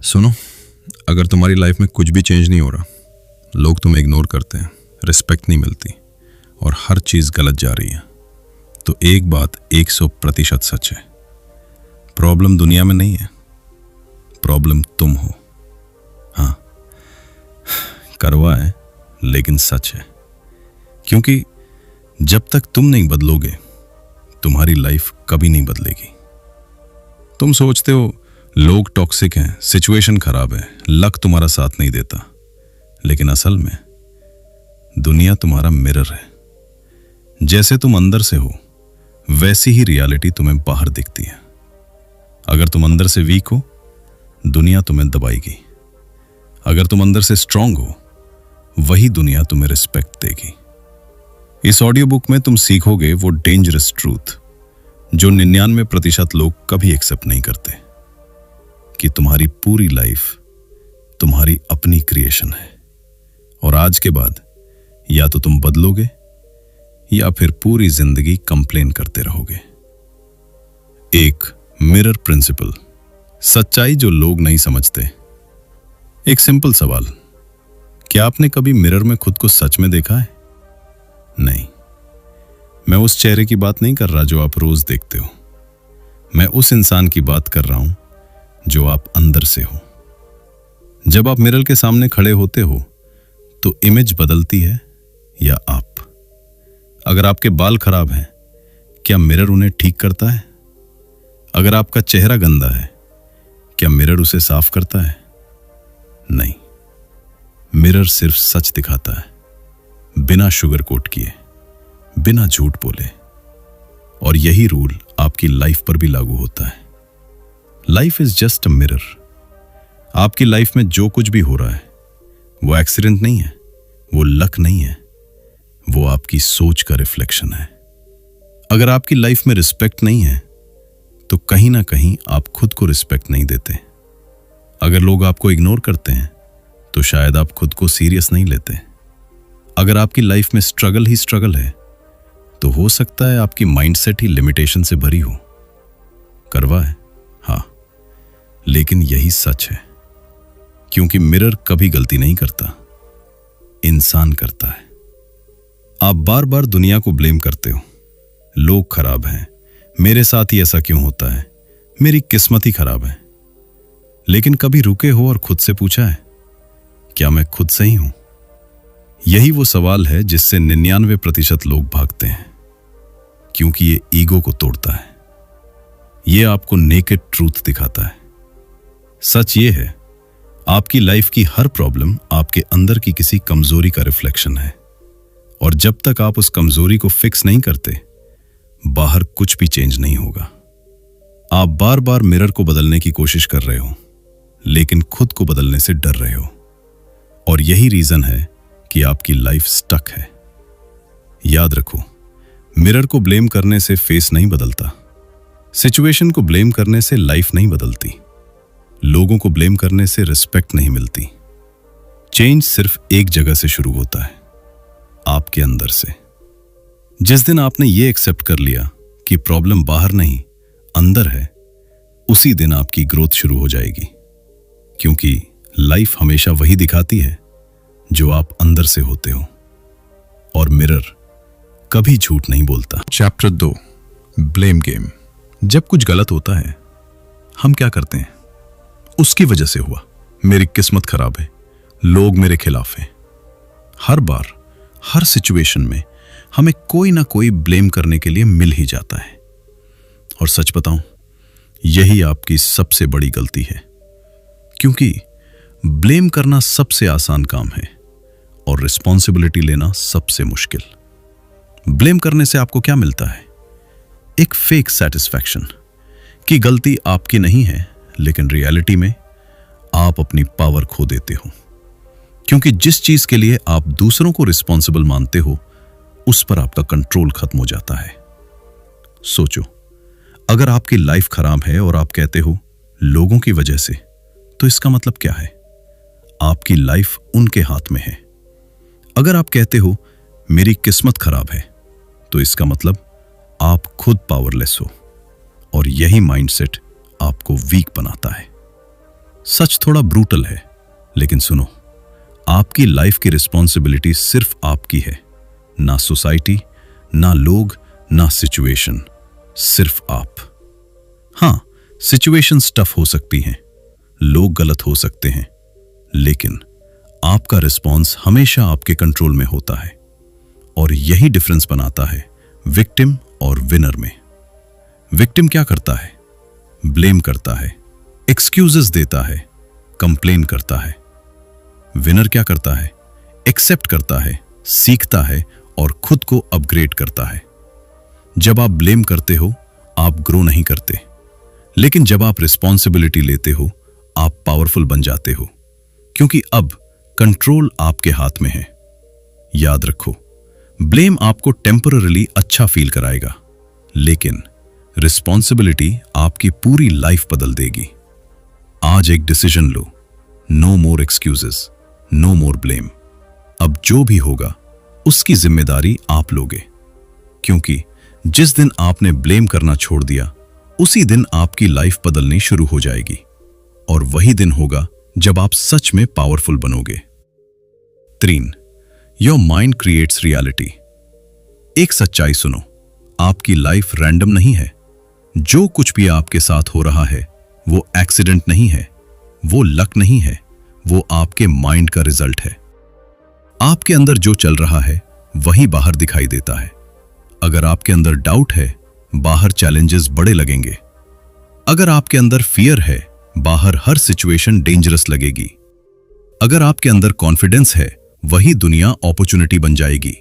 सुनो, अगर तुम्हारी लाइफ में कुछ भी चेंज नहीं हो रहा, लोग तुम्हें इग्नोर करते हैं, रिस्पेक्ट नहीं मिलती और हर चीज़ गलत जा रही है, तो एक बात 100% सच है। प्रॉब्लम दुनिया में नहीं है, प्रॉब्लम तुम हो। हाँ, करवा है लेकिन सच है, क्योंकि जब तक तुम नहीं बदलोगे तुम्हारी लाइफ कभी नहीं बदलेगी। तुम सोचते हो लोग टॉक्सिक हैं, सिचुएशन खराब है, लक तुम्हारा साथ नहीं देता, लेकिन असल में दुनिया तुम्हारा मिरर है। जैसे तुम अंदर से हो वैसी ही रियलिटी तुम्हें बाहर दिखती है। अगर तुम अंदर से वीक हो दुनिया तुम्हें दबाएगी, अगर तुम अंदर से स्ट्रांग हो वही दुनिया तुम्हें रिस्पेक्ट देगी। इस ऑडियो बुक में तुम सीखोगे वो डेंजरस ट्रूथ जो 99% लोग कभी एक्सेप्ट नहीं करते, कि तुम्हारी पूरी लाइफ तुम्हारी अपनी क्रिएशन है और आज के बाद या तो तुम बदलोगे या फिर पूरी जिंदगी कंप्लेन करते रहोगे। एक मिरर प्रिंसिपल, सच्चाई जो लोग नहीं समझते। एक सिंपल सवाल, क्या आपने कभी मिरर में खुद को सच में देखा है? नहीं, मैं उस चेहरे की बात नहीं कर रहा जो आप रोज देखते हो, मैं उस इंसान की बात कर रहा हूं जो आप अंदर से हो। जब आप मिरर के सामने खड़े होते हो तो इमेज बदलती है या आप? अगर आपके बाल खराब हैं, क्या मिरर उन्हें ठीक करता है? अगर आपका चेहरा गंदा है, क्या मिरर उसे साफ करता है? नहीं, मिरर सिर्फ सच दिखाता है, बिना शुगर कोट किए, बिना झूठ बोले। और यही रूल आपकी लाइफ पर भी लागू होता है। Life is just a mirror. आपकी लाइफ में जो कुछ भी हो रहा है वो एक्सीडेंट नहीं है, वो लक नहीं है, वो आपकी सोच का रिफ्लेक्शन है। अगर आपकी लाइफ में रिस्पेक्ट नहीं है तो कहीं ना कहीं आप खुद को रिस्पेक्ट नहीं देते। अगर लोग आपको इग्नोर करते हैं तो शायद आप खुद को सीरियस नहीं लेते। अगर आपकी लाइफ में स्ट्रगल ही स्ट्रगल है तो हो सकता है आपकी माइंडसेट ही लिमिटेशन से भरी हो। करवा है, हाँ, लेकिन यही सच है, क्योंकि मिरर कभी गलती नहीं करता, इंसान करता है। आप बार बार दुनिया को ब्लेम करते हो, लोग खराब हैं, मेरे साथ ही ऐसा क्यों होता है, मेरी किस्मत ही खराब है। लेकिन कभी रुके हो और खुद से पूछा है, क्या मैं खुद सही हूं? यही वो सवाल है जिससे 99% लोग भागते हैं, क्योंकि ये ईगो को तोड़ता है, ये आपको नेकेड ट्रूथ दिखाता है। सच ये है, आपकी लाइफ की हर प्रॉब्लम आपके अंदर की किसी कमजोरी का रिफ्लेक्शन है, और जब तक आप उस कमजोरी को फिक्स नहीं करते बाहर कुछ भी चेंज नहीं होगा। आप बार बार मिरर को बदलने की कोशिश कर रहे हो, लेकिन खुद को बदलने से डर रहे हो, और यही रीजन है कि आपकी लाइफ स्टक है। याद रखो, मिरर को ब्लेम करने से फेस नहीं बदलता, सिचुएशन को ब्लेम करने से लाइफ नहीं बदलती, लोगों को ब्लेम करने से रिस्पेक्ट नहीं मिलती। चेंज सिर्फ एक जगह से शुरू होता है, आपके अंदर से। जिस दिन आपने ये एक्सेप्ट कर लिया कि प्रॉब्लम बाहर नहीं अंदर है, उसी दिन आपकी ग्रोथ शुरू हो जाएगी, क्योंकि लाइफ हमेशा वही दिखाती है जो आप अंदर से होते हो, और मिरर कभी झूठ नहीं बोलता। Chapter 2, blame game. जब कुछ गलत होता है हम क्या करते हैं? उसकी वजह से हुआ, मेरी किस्मत खराब है, लोग मेरे खिलाफ हैं। हर बार हर सिचुएशन में हमें कोई ना कोई ब्लेम करने के लिए मिल ही जाता है, और सच बताऊं, यही आपकी सबसे बड़ी गलती है, क्योंकि ब्लेम करना सबसे आसान काम है और रिस्पॉन्सिबिलिटी लेना सबसे मुश्किल। ब्लेम करने से आपको क्या मिलता है? एक फेक सेटिस्फैक्शन कि गलती आपकी नहीं है, लेकिन रियलिटी में आप अपनी पावर खो देते हो, क्योंकि जिस चीज के लिए आप दूसरों को रिस्पॉन्सिबल मानते हो उस पर आपका कंट्रोल खत्म हो जाता है। सोचो, अगर आपकी लाइफ खराब है और आप कहते हो लोगों की वजह से, तो इसका मतलब क्या है? आपकी लाइफ उनके हाथ में है। अगर आप कहते हो मेरी किस्मत खराब है, तो इसका मतलब आप खुद पावरलेस हो, और यही माइंडसेट आपको वीक बनाता है। सच थोड़ा ब्रूटल है, लेकिन सुनो, आपकी लाइफ की रिस्पॉन्सिबिलिटी सिर्फ आपकी है, ना सोसाइटी, ना लोग, ना सिचुएशन, सिर्फ आप। हाँ, सिचुएशंस टफ हो सकती हैं, लोग गलत हो सकते हैं, लेकिन आपका रिस्पॉन्स हमेशा आपके कंट्रोल में होता है। और यही डिफरेंस बनाता है विक्टिम और विनर में। विक्टिम क्या करता है? ब्लेम करता है, एक्सक्यूजेस देता है, कंप्लेन करता है। विनर क्या करता है? एक्सेप्ट करता है, सीखता है और खुद को अपग्रेड करता है। जब आप ब्लेम करते हो, आप ग्रो नहीं करते, लेकिन जब आप रिस्पॉन्सिबिलिटी लेते हो, आप पावरफुल बन जाते हो, क्योंकि अब कंट्रोल आपके हाथ में है। याद रखो, ब्लेम आपको टेम्पररीली अच्छा फील कराएगा, लेकिन रिस्पॉन्सिबिलिटी आपकी पूरी लाइफ बदल देगी। आज एक डिसीजन लो, नो मोर एक्सक्यूजेस, नो मोर ब्लेम। अब जो भी होगा उसकी जिम्मेदारी आप लोगे, क्योंकि जिस दिन आपने ब्लेम करना छोड़ दिया, उसी दिन आपकी लाइफ बदलनी शुरू हो जाएगी। और वही दिन होगा जब आप सच में पावरफुल बनोगे। 3. Your mind creates reality. एक सच्चाई सुनो, आपकी लाइफ रैंडम नहीं है। जो कुछ भी आपके साथ हो रहा है वो एक्सीडेंट नहीं है, वो लक नहीं है, वो आपके माइंड का रिजल्ट है। आपके अंदर जो चल रहा है वही बाहर दिखाई देता है। अगर आपके अंदर डाउट है, बाहर चैलेंजेस बड़े लगेंगे। अगर आपके अंदर फियर है, बाहर हर सिचुएशन डेंजरस लगेगी। अगर आपके अंदर कॉन्फिडेंस है, वही दुनिया अपॉर्चुनिटी बन जाएगी।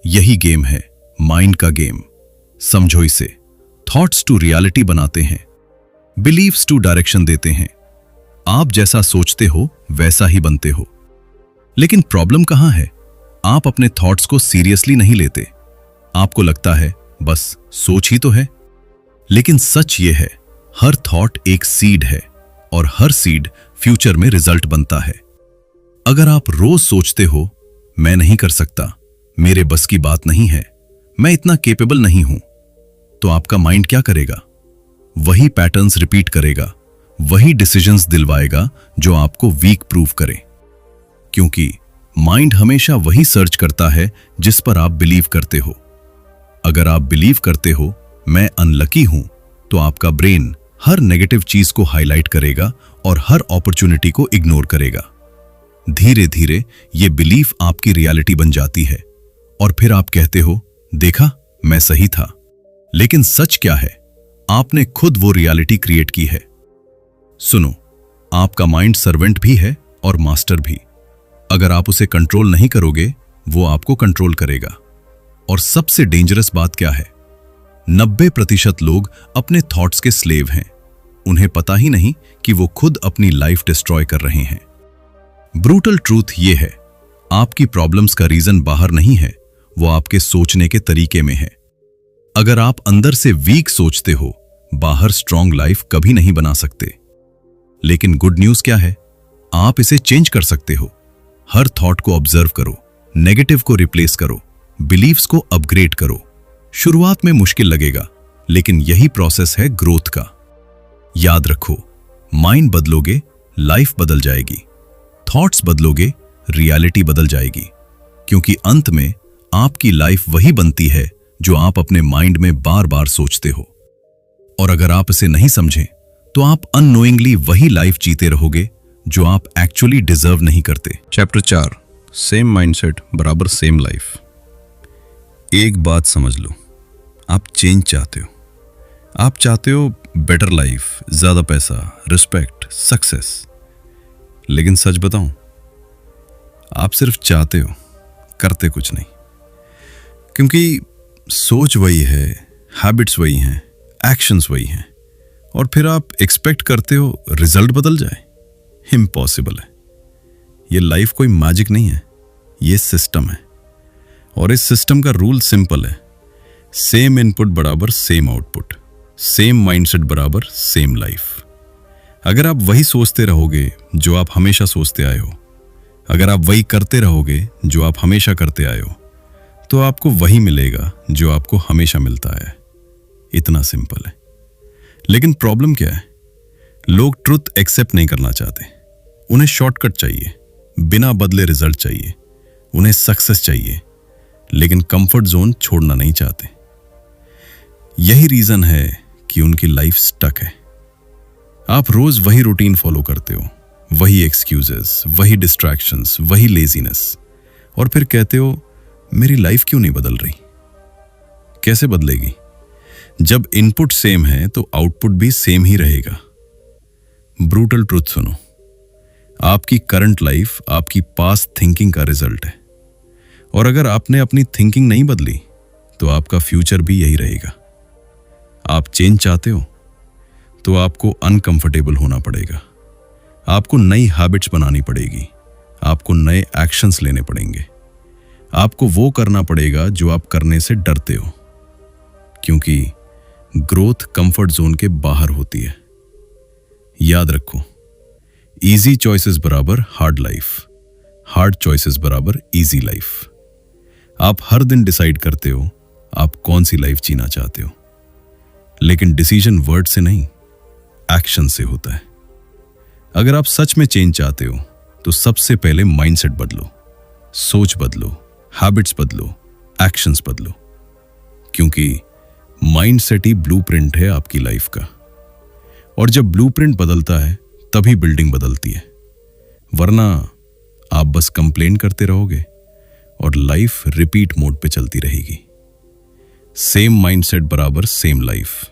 यही गेम है, माइंड का गेम। समझो इसे। थॉट्स टू रियलिटी बनाते हैं, बिलीव्स टू डायरेक्शन देते हैं। आप जैसा सोचते हो वैसा ही बनते हो। लेकिन प्रॉब्लम कहां है? आप अपने थॉट्स को सीरियसली नहीं लेते। आपको लगता है बस सोच ही तो है। लेकिन सच ये है, हर थॉट एक सीड है और हर सीड फ्यूचर में रिजल्ट बनता है। अगर आप रोज सोचते हो मैं नहीं कर सकता, मेरे बस की बात नहीं है, मैं इतना केपेबल नहीं हूं, तो आपका माइंड क्या करेगा? वही पैटर्न्स रिपीट करेगा, वही डिसीजंस दिलवाएगा जो आपको वीक प्रूव करे। क्योंकि माइंड हमेशा वही सर्च करता है जिस पर आप बिलीव करते हो। अगर आप बिलीव करते हो मैं अनलकी हूं, तो आपका ब्रेन हर नेगेटिव चीज को हाईलाइट करेगा और हर अपॉर्चुनिटी को इग्नोर करेगा। धीरे धीरे ये बिलीफ आपकी रियलिटी बन जाती है और फिर आप कहते हो देखा, मैं सही था। लेकिन सच क्या है? आपने खुद वो रियलिटी क्रिएट की है। सुनो, आपका माइंड सर्वेंट भी है और मास्टर भी। अगर आप उसे कंट्रोल नहीं करोगे, वो आपको कंट्रोल करेगा। और सबसे डेंजरस बात क्या है? 90% लोग अपने थॉट्स के स्लेव हैं। उन्हें पता ही नहीं कि वो खुद अपनी लाइफ डिस्ट्रॉय कर रहे हैं। ब्रूटल ट्रूथ ये है, आपकी प्रॉब्लम्स का रीजन बाहर नहीं है, वो आपके सोचने के तरीके में है। अगर आप अंदर से वीक सोचते हो, बाहर स्ट्रॉन्ग लाइफ कभी नहीं बना सकते। लेकिन गुड न्यूज क्या है? आप इसे चेंज कर सकते हो। हर थॉट को ऑब्जर्व करो, नेगेटिव को रिप्लेस करो, बिलीव्स को अपग्रेड करो। शुरुआत में मुश्किल लगेगा, लेकिन यही प्रोसेस है ग्रोथ का। याद रखो, माइंड बदलोगे, लाइफ बदल जाएगी। थॉट्स बदलोगे, रियलिटी बदल जाएगी। क्योंकि अंत में आपकी लाइफ वही बनती है जो आप अपने माइंड में बार बार सोचते हो। और अगर आप इसे नहीं समझें, तो आप अननोइंगली वही लाइफ जीते रहोगे जो आप एक्चुअली डिजर्व नहीं करते। चैप्टर 4, सेम माइंडसेट बराबर सेम लाइफ। एक बात समझ लो, आप चेंज चाहते हो। आप चाहते हो बेटर लाइफ, ज्यादा पैसा, रिस्पेक्ट, सक्सेस। लेकिन सच बताऊं, आप सिर्फ चाहते हो, करते कुछ नहीं। क्योंकि सोच वही है, हैबिट्स वही हैं, एक्शंस वही हैं, और फिर आप एक्सपेक्ट करते हो रिजल्ट बदल जाए। इम्पॉसिबल है। ये लाइफ कोई मैजिक नहीं है, ये सिस्टम है। और इस सिस्टम का रूल सिंपल है, सेम इनपुट बराबर सेम आउटपुट, सेम माइंडसेट बराबर सेम लाइफ। अगर आप वही सोचते रहोगे जो आप हमेशा सोचते आए हो, अगर आप वही करते रहोगे जो आप हमेशा करते आए हो, तो आपको वही मिलेगा जो आपको हमेशा मिलता है। इतना सिंपल है। लेकिन प्रॉब्लम क्या है? लोग ट्रुथ एक्सेप्ट नहीं करना चाहते। उन्हें शॉर्टकट चाहिए, बिना बदले रिजल्ट चाहिए, उन्हें सक्सेस चाहिए, लेकिन कंफर्ट जोन छोड़ना नहीं चाहते। यही रीजन है कि उनकी लाइफ स्टक है। आप रोज वही रूटीन फॉलो करते हो, वही एक्सक्यूजेस, वही डिस्ट्रैक्शंस, वही लेजीनेस, और फिर कहते हो मेरी लाइफ क्यों नहीं बदल रही। कैसे बदलेगी? जब इनपुट सेम है तो आउटपुट भी सेम ही रहेगा। ब्रूटल ट्रुथ सुनो, आपकी करंट लाइफ आपकी पास्ट थिंकिंग का रिजल्ट है, और अगर आपने अपनी थिंकिंग नहीं बदली तो आपका फ्यूचर भी यही रहेगा। आप चेंज चाहते हो तो आपको अनकंफर्टेबल होना पड़ेगा, आपको नई हैबिट्स बनानी पड़ेगी, आपको नए एक्शंस लेने पड़ेंगे, आपको वो करना पड़ेगा जो आप करने से डरते हो, क्योंकि ग्रोथ कंफर्ट जोन के बाहर होती है। याद रखो, इजी चॉइसेस बराबर हार्ड लाइफ, हार्ड चॉइसेस बराबर इजी लाइफ। आप हर दिन डिसाइड करते हो आप कौन सी लाइफ जीना चाहते हो, लेकिन डिसीजन वर्ड से नहीं, एक्शन से होता है। अगर आप सच में चेंज चाहते हो तो सबसे पहले माइंडसेट बदलो, सोच बदलो, हैबिट्स बदलो, एक्शंस बदलो, क्योंकि माइंडसेट ही ब्लूप्रिंट है आपकी लाइफ का। और जब ब्लूप्रिंट बदलता है तभी बिल्डिंग बदलती है, वरना आप बस कंप्लेन करते रहोगे और लाइफ रिपीट मोड पे चलती रहेगी। सेम माइंडसेट बराबर सेम लाइफ।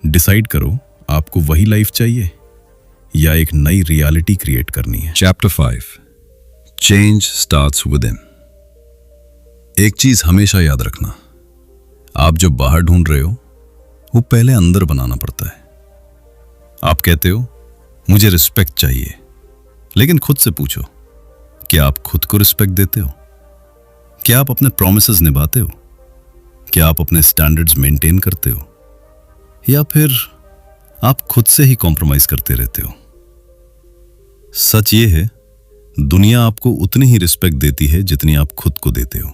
डिसाइड करो आपको वही लाइफ चाहिए या एक नई रियलिटी क्रिएट करनी है। Chapter 5, change starts with in. एक चीज हमेशा याद रखना, आप जो बाहर ढूंढ रहे हो वो पहले अंदर बनाना पड़ता है। आप कहते हो मुझे रिस्पेक्ट चाहिए, लेकिन खुद से पूछो, क्या आप खुद को रिस्पेक्ट देते हो? क्या आप अपने प्रॉमिसेस निभाते हो? क्या आप अपने स्टैंडर्ड्स मेंटेन करते हो, या फिर आप खुद से ही कॉम्प्रोमाइज करते रहते हो? सच ये है, दुनिया आपको उतनी ही रिस्पेक्ट देती है जितनी आप खुद को देते हो।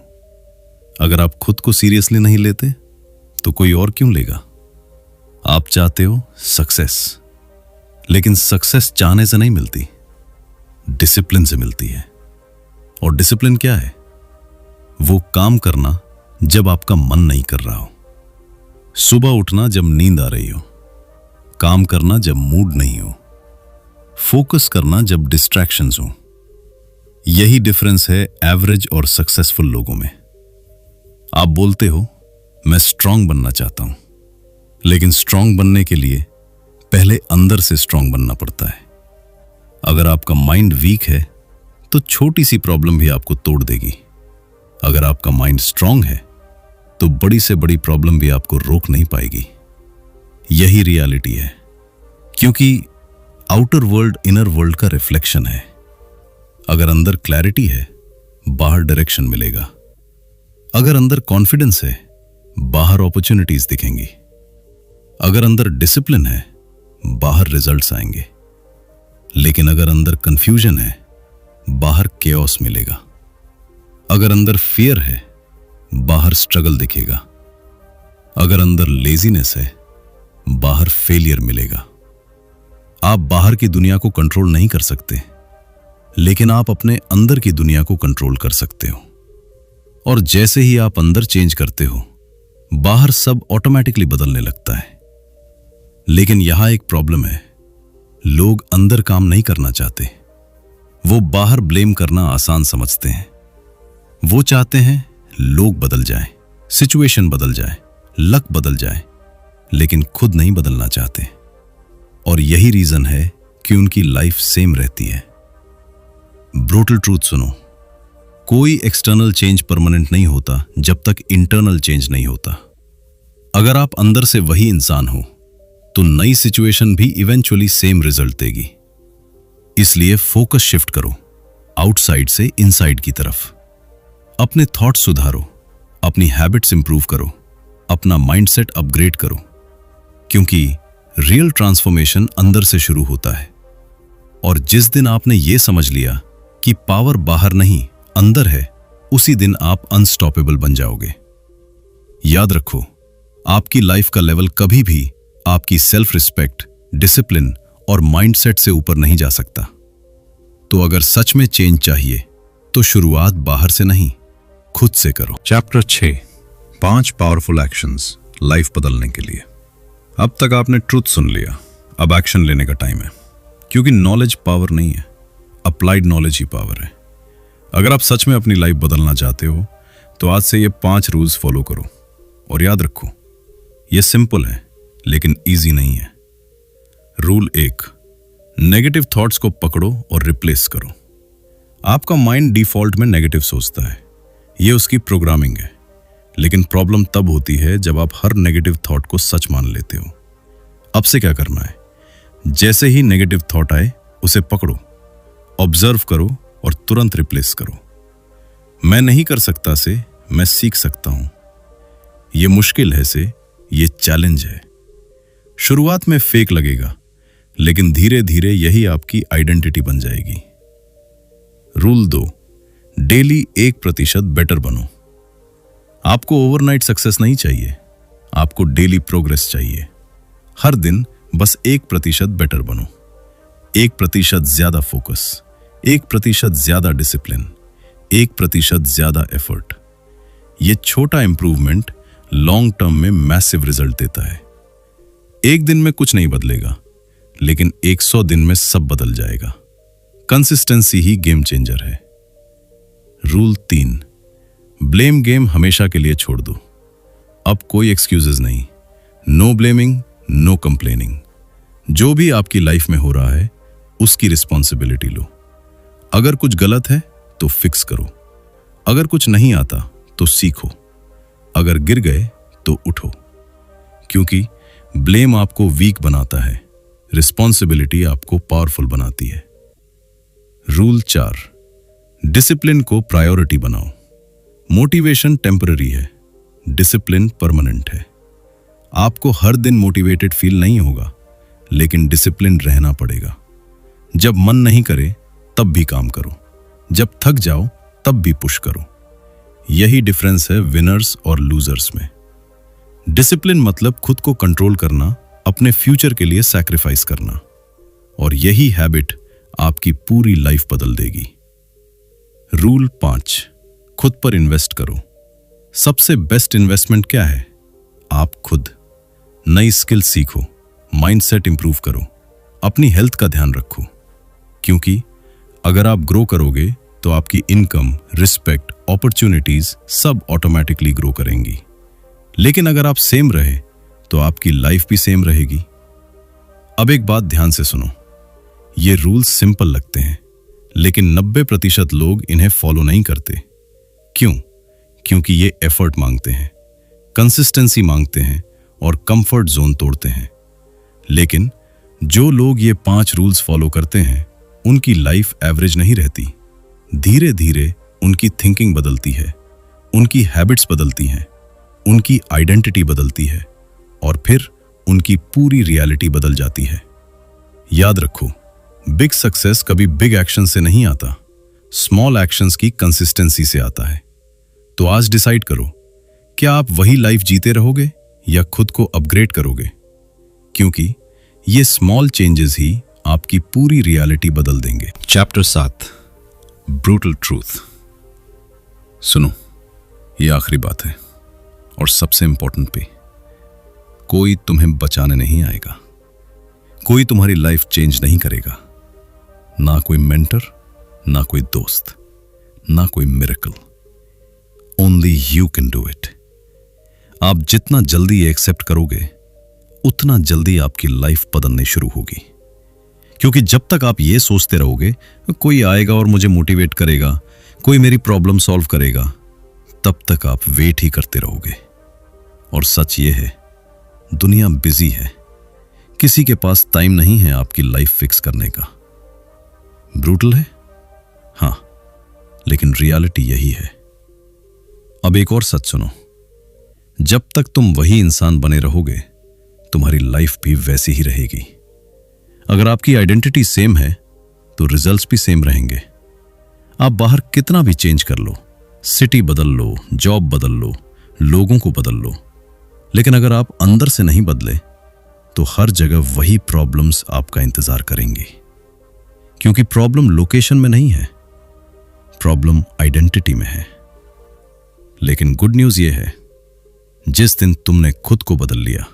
अगर आप खुद को सीरियसली नहीं लेते तो कोई और क्यों लेगा? आप चाहते हो सक्सेस, लेकिन सक्सेस चाहने से नहीं मिलती, डिसिप्लिन से मिलती है। और डिसिप्लिन क्या है? वो काम करना जब आपका मन नहीं कर रहा हो, सुबह उठना जब नींद आ रही हो, काम करना जब मूड नहीं हो, फोकस करना जब डिस्ट्रैक्शंस हो। यही डिफरेंस है एवरेज और सक्सेसफुल लोगों में। आप बोलते हो मैं स्ट्रांग बनना चाहता हूं, लेकिन स्ट्रांग बनने के लिए पहले अंदर से स्ट्रांग बनना पड़ता है। अगर आपका माइंड वीक है तो छोटी सी प्रॉब्लम भी आपको तोड़ देगी। अगर आपका माइंड स्ट्रांग है तो बड़ी से बड़ी प्रॉब्लम भी आपको रोक नहीं पाएगी। यही रियलिटी है, क्योंकि आउटर वर्ल्ड इनर वर्ल्ड का रिफ्लेक्शन है। अगर अंदर क्लैरिटी है, बाहर डायरेक्शन मिलेगा। अगर अंदर कॉन्फिडेंस है, बाहर अपॉर्चुनिटीज दिखेंगी। अगर अंदर डिसिप्लिन है, बाहर रिजल्ट्स आएंगे। लेकिन अगर अंदर कंफ्यूजन है, बाहर केओस मिलेगा। अगर अंदर फियर है, बाहर स्ट्रगल दिखेगा। अगर अंदर लेजीनेस है, बाहर फेलियर मिलेगा। आप बाहर की दुनिया को कंट्रोल नहीं कर सकते, लेकिन आप अपने अंदर की दुनिया को कंट्रोल कर सकते हो। और जैसे ही आप अंदर चेंज करते हो, बाहर सब ऑटोमेटिकली बदलने लगता है। लेकिन यहां एक प्रॉब्लम है, लोग अंदर काम नहीं करना चाहते। वो बाहर ब्लेम करना आसान समझते हैं। वो चाहते हैं लोग बदल जाएं, सिचुएशन बदल जाए, लक बदल जाए, लेकिन खुद नहीं बदलना चाहते। और यही रीजन है कि उनकी लाइफ सेम रहती है। ब्रूटल ट्रूथ सुनो, कोई एक्सटर्नल चेंज परमानेंट नहीं होता जब तक इंटरनल चेंज नहीं होता। अगर आप अंदर से वही इंसान हो तो नई सिचुएशन भी इवेंचुअली सेम रिजल्ट देगी। इसलिए फोकस शिफ्ट करो, आउटसाइड से इनसाइड की तरफ। अपने थॉट सुधारो, अपनी हैबिट्स इंप्रूव करो, अपना माइंडसेट अपग्रेड करो, क्योंकि रियल ट्रांसफॉर्मेशन अंदर से शुरू होता है। और जिस दिन आपने ये समझ लिया कि पावर बाहर नहीं अंदर है, उसी दिन आप अनस्टॉपेबल बन जाओगे। याद रखो, आपकी लाइफ का लेवल कभी भी आपकी सेल्फ रिस्पेक्ट, डिसिप्लिन और माइंडसेट से ऊपर नहीं जा सकता। तो अगर सच में चेंज चाहिए तो शुरुआत बाहर से नहीं, खुद से करो। चैप्टर 6, 5 पावरफुल एक्शंस लाइफ बदलने के लिए। अब तक आपने ट्रूथ सुन लिया, अब एक्शन लेने का टाइम है। क्योंकि नॉलेज पावर नहीं है, अप्लाइड नॉलेज ही पावर है। अगर आप सच में अपनी लाइफ बदलना चाहते हो तो आज से ये 5 रूल्स फॉलो करो। और याद रखो, ये सिंपल है लेकिन इजी नहीं है। रूल 1, नेगेटिव थॉट्स को पकड़ो और रिप्लेस करो। आपका माइंड डिफॉल्ट में नेगेटिव सोचता है, ये उसकी प्रोग्रामिंग है। लेकिन प्रॉब्लम तब होती है जब आप हर नेगेटिव थॉट को सच मान लेते हो। अब से क्या करना है, जैसे ही नेगेटिव थॉट आए उसे पकड़ो, ऑब्जर्व करो और तुरंत रिप्लेस करो। मैं नहीं कर सकता से मैं सीख सकता हूं, ये मुश्किल है से ये चैलेंज है। शुरुआत में फेक लगेगा लेकिन धीरे धीरे यही आपकी आइडेंटिटी बन जाएगी। रूल 2, डेली 1% बेटर बनो। आपको ओवरनाइट सक्सेस नहीं चाहिए, आपको डेली प्रोग्रेस चाहिए। हर दिन बस 1% बेटर बनो। 1% ज्यादा फोकस, 1% ज्यादा डिसिप्लिन, 1% ज्यादा एफर्ट। यह छोटा इंप्रूवमेंट लॉन्ग टर्म में मैसिव रिजल्ट देता है। एक दिन में कुछ नहीं बदलेगा लेकिन 100 दिन में सब बदल जाएगा। कंसिस्टेंसी ही गेम चेंजर है। रूल 3, ब्लेम गेम हमेशा के लिए छोड़ दो। अब कोई एक्सक्यूजेस नहीं, नो ब्लेमिंग, नो कंप्लेनिंग। जो भी आपकी लाइफ में हो रहा है उसकी रिस्पॉन्सिबिलिटी लो। अगर कुछ गलत है तो फिक्स करो, अगर कुछ नहीं आता तो सीखो, अगर गिर गए तो उठो। क्योंकि ब्लेम आपको वीक बनाता है, रिस्पॉन्सिबिलिटी आपको पावरफुल बनाती है। रूल 4, डिसिप्लिन को प्रायोरिटी बनाओ। मोटिवेशन टेम्पररी है, डिसिप्लिन परमानेंट है। आपको हर दिन मोटिवेटेड फील नहीं होगा लेकिन डिसिप्लिन रहना पड़ेगा। जब मन नहीं करे तब भी काम करो, जब थक जाओ तब भी पुश करो। यही डिफरेंस है विनर्स और लूजर्स में। डिसिप्लिन मतलब खुद को कंट्रोल करना, अपने फ्यूचर के लिए सैक्रिफाइस करना। और यही हैबिट आपकी पूरी लाइफ बदल देगी। रूल 5, खुद पर इन्वेस्ट करो। सबसे बेस्ट इन्वेस्टमेंट क्या है? आप खुद। नई स्किल सीखो, माइंडसेट इंप्रूव करो, अपनी हेल्थ का ध्यान रखो। क्योंकि अगर आप ग्रो करोगे तो आपकी इनकम, रिस्पेक्ट, अपॉर्चुनिटीज सब ऑटोमेटिकली ग्रो करेंगी। लेकिन अगर आप सेम रहे तो आपकी लाइफ भी सेम रहेगी। अब एक बात ध्यान से सुनो, ये रूल्स सिंपल लगते हैं लेकिन 90% लोग इन्हें फॉलो नहीं करते। क्यों? क्योंकि ये एफर्ट मांगते हैं, कंसिस्टेंसी मांगते हैं और कंफर्ट जोन तोड़ते हैं। लेकिन जो लोग ये 5 रूल्स फॉलो करते हैं उनकी लाइफ एवरेज नहीं रहती। धीरे धीरे उनकी थिंकिंग बदलती है, उनकी हैबिट्स बदलती हैं, उनकी आइडेंटिटी बदलती है और फिर उनकी पूरी रियलिटी बदल जाती है। याद रखो, बिग सक्सेस कभी बिग एक्शन से नहीं आता, स्मॉल एक्शंस की कंसिस्टेंसी से आता है। तो आज डिसाइड करो, क्या आप वही लाइफ जीते रहोगे या खुद को अपग्रेड करोगे? क्योंकि ये स्मॉल चेंजेस ही आपकी पूरी रियलिटी बदल देंगे। Chapter 7, brutal truth. सुनो, ये आखिरी बात है और सबसे इंपॉर्टेंट भी। कोई तुम्हें बचाने नहीं आएगा, कोई तुम्हारी लाइफ चेंज नहीं करेगा। ना कोई मेंटर, ना कोई दोस्त, ना कोई miracle. Only you can do it. आप जितना जल्दी ये एक्सेप्ट करोगे उतना जल्दी आपकी लाइफ बदलनी शुरू होगी। क्योंकि जब तक आप ये सोचते रहोगे कोई आएगा और मुझे मोटिवेट करेगा, कोई मेरी प्रॉब्लम सॉल्व करेगा, तब तक आप वेट ही करते रहोगे। और सच ये है, दुनिया बिजी है, किसी के पास टाइम नहीं है आपकी लाइफ फिक्स करने का। ब्रूटल है हाँ, लेकिन रियलिटी यही है। अब एक और सच सुनो, जब तक तुम वही इंसान बने रहोगे तुम्हारी लाइफ भी वैसी ही रहेगी। अगर आपकी आइडेंटिटी सेम है तो रिजल्ट्स भी सेम रहेंगे। आप बाहर कितना भी चेंज कर लो, सिटी बदल लो, जॉब बदल लो, लोगों को बदल लो, लेकिन अगर आप अंदर से नहीं बदले तो हर जगह वही प्रॉब्लम्स आपका इंतजार करेंगी। क्योंकि प्रॉब्लम लोकेशन में नहीं है, प्रॉब्लम आइडेंटिटी में है। लेकिन गुड न्यूज़ यह है, जिस दिन तुमने खुद को बदल लिया,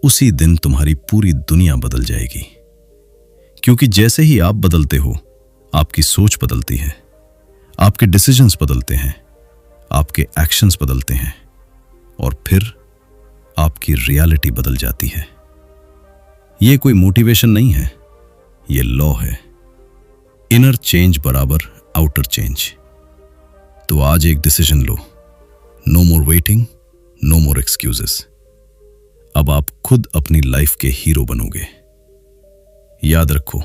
उसी दिन तुम्हारी पूरी दुनिया बदल जाएगी। क्योंकि जैसे ही आप बदलते हो, आपकी सोच बदलती है, आपके डिसीजंस बदलते हैं, आपके एक्शंस बदलते हैं और फिर आपकी रियलिटी बदल जाती है। यह कोई मोटिवेशन नहीं है, यह लॉ है। इनर चेंज बराबर आउटर चेंज। तो आज एक डिसीजन लो, नो मोर वेटिंग, नो मोर एक्सक्यूजेस। अब आप खुद अपनी लाइफ के हीरो बनोगे। याद रखो,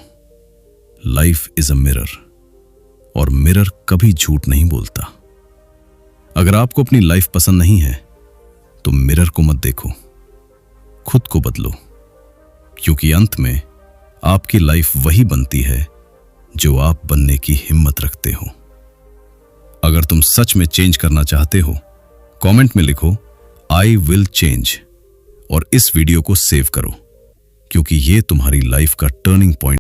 लाइफ इज अ मिरर और मिरर कभी झूठ नहीं बोलता। अगर आपको अपनी लाइफ पसंद नहीं है तो मिरर को मत देखो, खुद को बदलो। क्योंकि अंत में आपकी लाइफ वही बनती है जो आप बनने की हिम्मत रखते हो। अगर तुम सच में चेंज करना चाहते हो, कमेंट में लिखो आई विल चेंज और इस वीडियो को सेव करो, क्योंकि ये तुम्हारी लाइफ का टर्निंग पॉइंट